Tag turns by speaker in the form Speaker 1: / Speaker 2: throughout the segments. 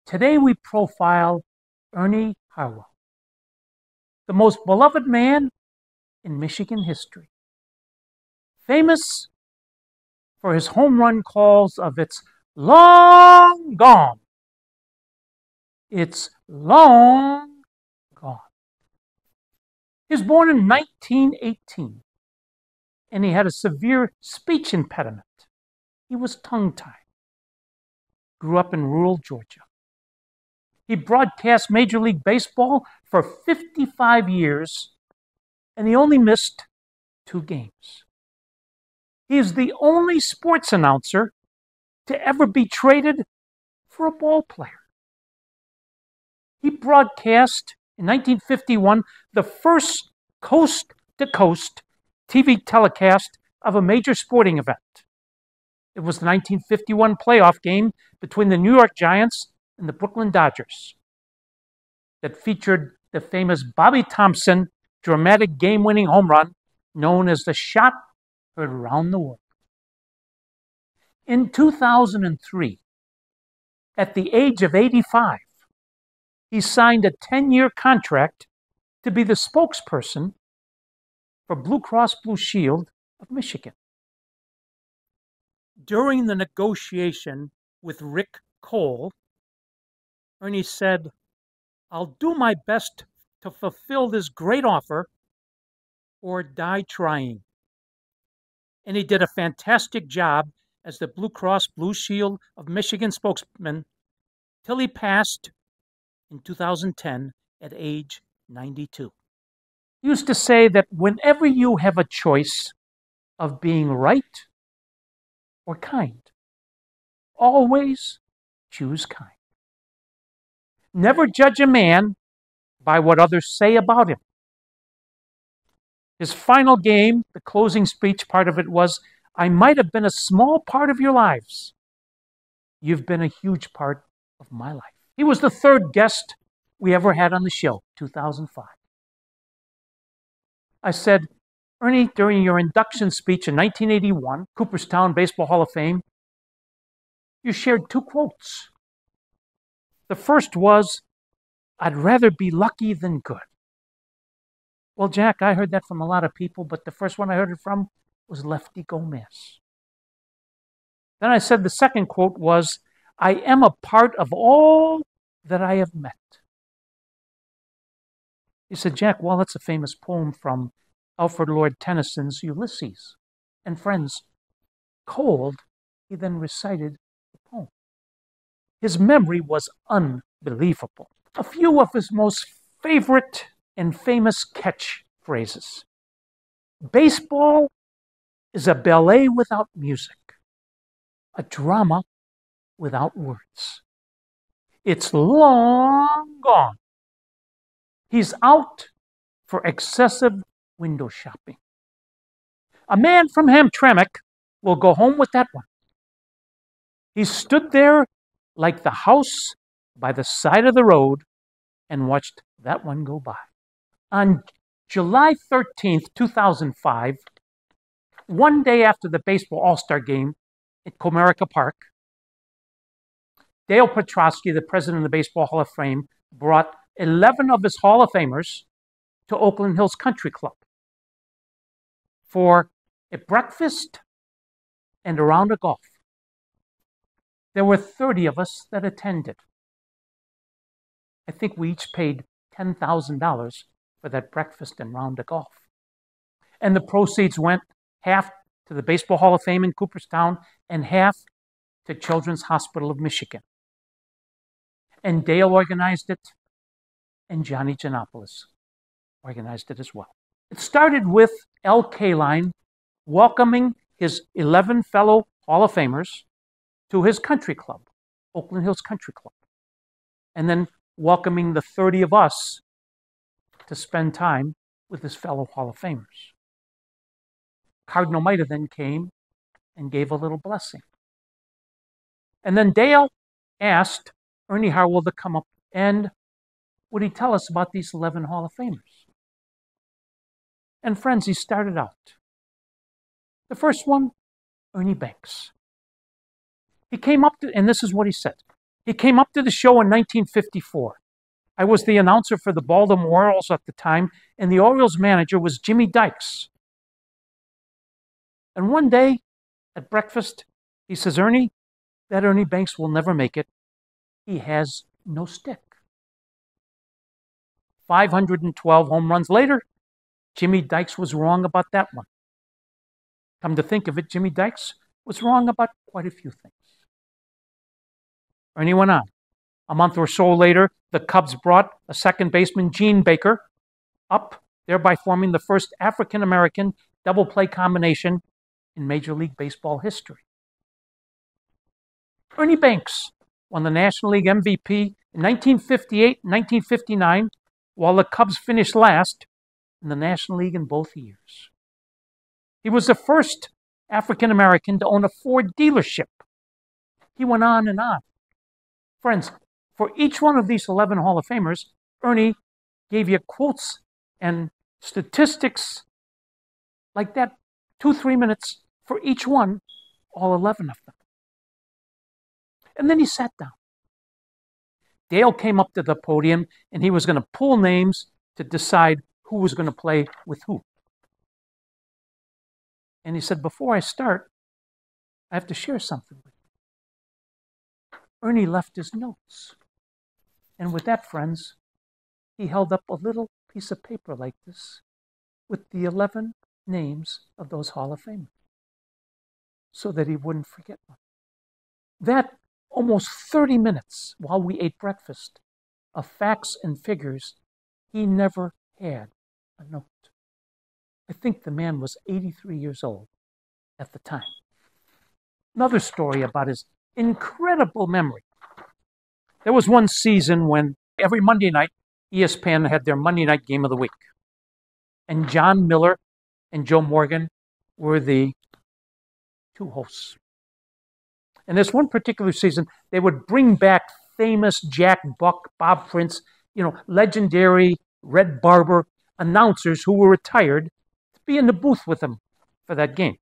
Speaker 1: Today we profile Ernie Harwell, the most beloved man in Michigan history. Famous for his home run calls of "It's long gone. It's long gone." He was born in 1918, and he had a severe speech impediment. He was tongue-tied. Grew up in rural Georgia. He broadcast Major League Baseball for 55 years, and he only missed 2 games. He is the only sports announcer to ever be traded for a ball player. He broadcast in 1951 the first coast-to-coast TV telecast of a major sporting event. It was the 1951 playoff game between the New York Giants and the Brooklyn Dodgers that featured the famous Bobby Thompson dramatic game-winning home run known as the shot heard around the world. In 2003, at the age of 85, he signed a 10-year contract to be the spokesperson for Blue Cross Blue Shield of Michigan. During the negotiation with Rick Cole, Ernie said, "I'll do my best to fulfill this great offer or die trying." And he did a fantastic job as the Blue Cross Blue Shield of Michigan spokesman till he passed in 2010 at age 92. He used to say that whenever you have a choice of being right or kind, always choose kind. Never judge a man by what others say about him. His final game, the closing speech part of it was, "I might have been a small part of your lives. You've been a huge part of my life." He was the 3rd guest we ever had on the show, 2005. I said, "Ernie, during your induction speech in 1981, Cooperstown Baseball Hall of Fame, you shared 2 quotes. The first was, 'I'd rather be lucky than good.'" Well, Jack, I heard that from a lot of people, but the first one I heard it from was Lefty Gomez. Then I said the second quote was, "I am a part of all that I have met." He said, "Jack, well, that's a famous poem from Alfred Lord Tennyson's Ulysses." And friends, cold, he then recited the poem. His memory was unbelievable. A few of his most favorite and famous catchphrases. "Baseball is a ballet without music, a drama without words. It's long gone. He's out for excessive window shopping. A man from Hamtramck will go home with that one. He stood there like the house by the side of the road and watched that one go by." On July 13th, 2005, one day after the baseball all-star game at Comerica Park, Dale Petrosky, the president of the Baseball Hall of Fame, brought 11 of his Hall of Famers to Oakland Hills Country Club for a breakfast and a round of golf. There were 30 of us that attended. I think we each paid $10,000 for that breakfast and round of golf. And the proceeds went half to the Baseball Hall of Fame in Cooperstown and half to Children's Hospital of Michigan. And Dale organized it, and Johnny Giannopoulos organized it as well. It started with Al Kaline welcoming his 11 fellow Hall of Famers to his country club, Oakland Hills Country Club, and then welcoming the 30 of us to spend time with his fellow Hall of Famers. Cardinal Maida then came and gave a little blessing. And then Dale asked Ernie Harwell to come up and would he tell us about these 11 Hall of Famers? And friends, he started out. The first one, Ernie Banks. He came up to, and this is what he said. He came up to the show in 1954. I was the announcer for the Baltimore Orioles at the time, and the Orioles manager was Jimmy Dykes. And one day at breakfast, he says, Ernie, that Ernie Banks will never make it. He has no stick. 512 home runs later, Jimmy Dykes was wrong about that one. Come to think of it, Jimmy Dykes was wrong about quite a few things. Ernie went on. A month or so later, the Cubs brought a second baseman, Gene Baker, up, thereby forming the first African-American double play combination in Major League Baseball history. Ernie Banks won the National League MVP in 1958 and 1959, while the Cubs finished last in the National League in both years. He was the first African-American to own a Ford dealership. He went on and on. Friends, for each one of these 11 Hall of Famers, Ernie gave you quotes and statistics like that, 2-3 minutes for each one, all 11 of them. And then he sat down. Dale came up to the podium, and he was going to pull names to decide who was going to play with who. And he said, before I start, I have to share something with you. Ernie left his notes. And with that, friends, he held up a little piece of paper like this with the 11 names of those Hall of Famers so that he wouldn't forget one. That almost 30 minutes while we ate breakfast of facts and figures, he never had a note. I think the man was 83 years old at the time. Another story about his incredible memory. There was one season when every Monday night, ESPN had their Monday night game of the week. And John Miller and Joe Morgan were the two hosts. And this one particular season, they would bring back famous Jack Buck, Bob Prince, legendary Red Barber announcers who were retired to be in the booth with them for that game.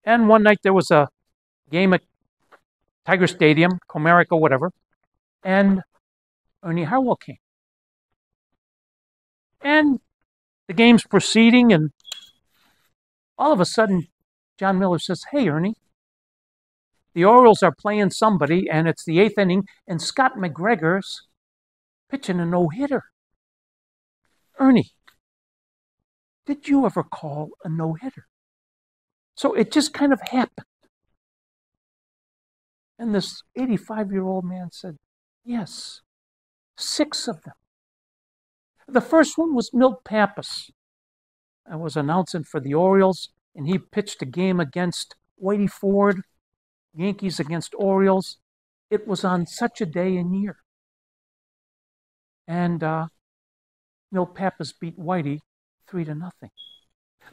Speaker 1: And one night there was a game at Tiger Stadium, Comerica, whatever, and Ernie Harwell came. And the game's proceeding, and all of a sudden, John Miller says, hey, Ernie, the Orioles are playing somebody, and it's the 8th inning, and Scott McGregor's pitching a no-hitter. Ernie, did you ever call a no-hitter? So it just kind of happened. And this 85-year-old man said, yes, 6 of them. The first one was Milt Pappas. I was announcing for the Orioles, and he pitched a game against Whitey Ford, Yankees against Orioles. It was on such a day and year. And Milt Pappas beat Whitey 3-0.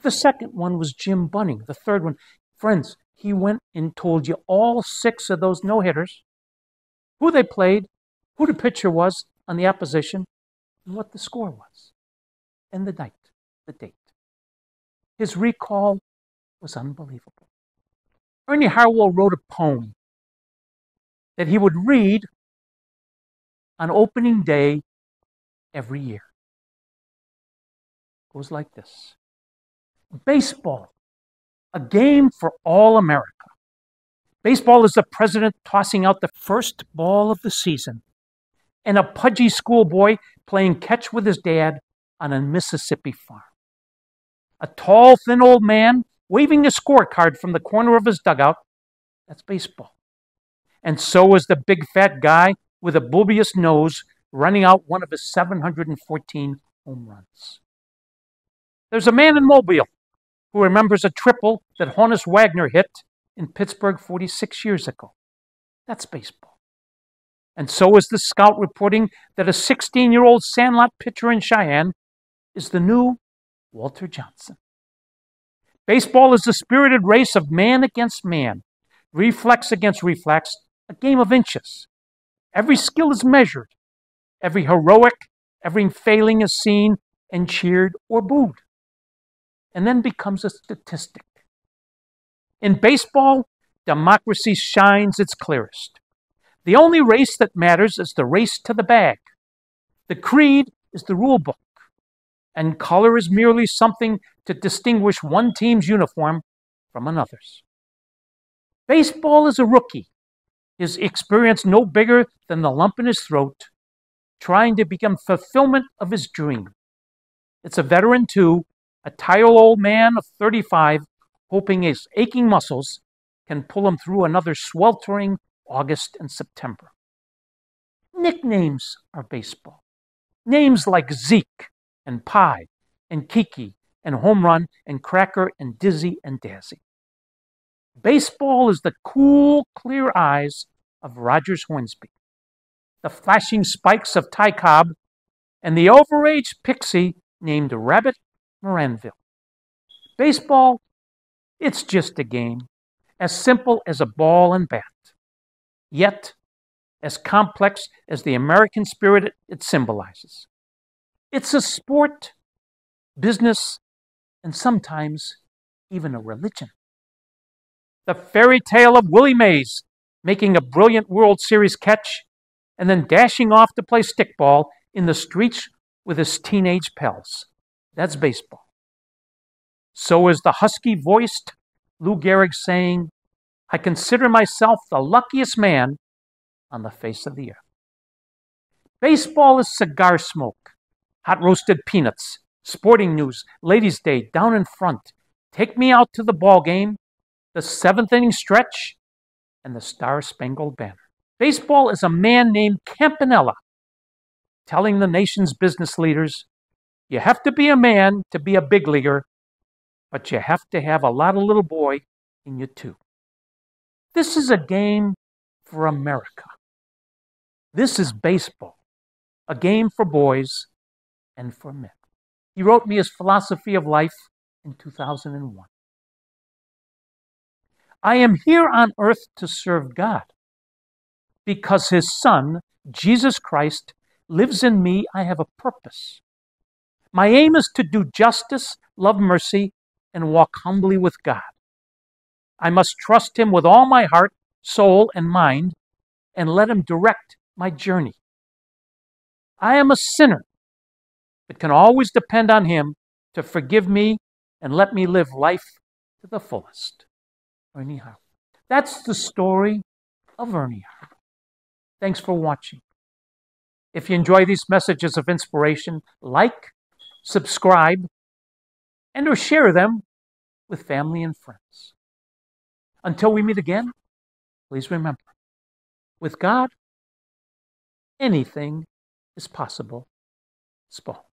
Speaker 1: The second one was Jim Bunning. The third one, friends, he went and told you all 6 of those no-hitters, who they played, who the pitcher was on the opposition, and what the score was, and the date. His recall was unbelievable. Ernie Harwell wrote a poem that he would read on opening day every year. It goes like this. Baseball, a game for all America. Baseball is the president tossing out the first ball of the season and a pudgy schoolboy playing catch with his dad on a Mississippi farm. A tall, thin old man waving a scorecard from the corner of his dugout. That's baseball. And so is the big fat guy with a bulbous nose running out one of his 714 home runs. There's a man in Mobile who remembers a triple that Honus Wagner hit in Pittsburgh 46 years ago. That's baseball. And so is the scout reporting that a 16-year-old Sandlot pitcher in Cheyenne is the new Walter Johnson. Baseball is the spirited race of man against man, reflex against reflex, a game of inches. Every skill is measured. Every heroic, every failing is seen and cheered or booed, and then becomes a statistic. In baseball, democracy shines its clearest. The only race that matters is the race to the bag. The creed is the rule book, and color is merely something to distinguish one team's uniform from another's. Baseball is a rookie, his experience no bigger than the lump in his throat, trying to become fulfillment of his dream. It's a veteran, too, a tired old man of 35, hoping his aching muscles can pull him through another sweltering August and September. Nicknames are baseball. Names like Zeke and Pie and Kiki and Home Run and Cracker and Dizzy and Dazzy. Baseball is the cool, clear eyes of Rogers Hornsby, the flashing spikes of Ty Cobb, and the overaged pixie named Rabbit Moranville. Baseball, it's just a game, as simple as a ball and bat, yet as complex as the American spirit it symbolizes. It's a sport, business, and sometimes even a religion. The fairy tale of Willie Mays making a brilliant World Series catch and then dashing off to play stickball in the streets with his teenage pals. That's baseball. So is the husky-voiced Lou Gehrig saying, "I consider myself the luckiest man on the face of the earth." Baseball is cigar smoke, hot roasted peanuts, sporting news, ladies' day, down in front, take me out to the ball game, the seventh inning stretch, and the Star-Spangled Banner. Baseball is a man named Campanella telling the nation's business leaders, you have to be a man to be a big leaguer, but you have to have a lot of little boy in you too. This is a game for America. This is baseball, a game for boys and for men. He wrote me his philosophy of life in 2001. I am here on earth to serve God. Because his Son, Jesus Christ, lives in me, I have a purpose. My aim is to do justice, love mercy, and walk humbly with God. I must trust him with all my heart, soul, and mind, and let him direct my journey. I am a sinner, but can always depend on him to forgive me and let me live life to the fullest. Ernie Harwell. That's the story of Ernie Harwell. Thanks for watching. If you enjoy these messages of inspiration, like, subscribe, and or share them with family and friends. Until we meet again, please remember, with God, anything is possible. Spall.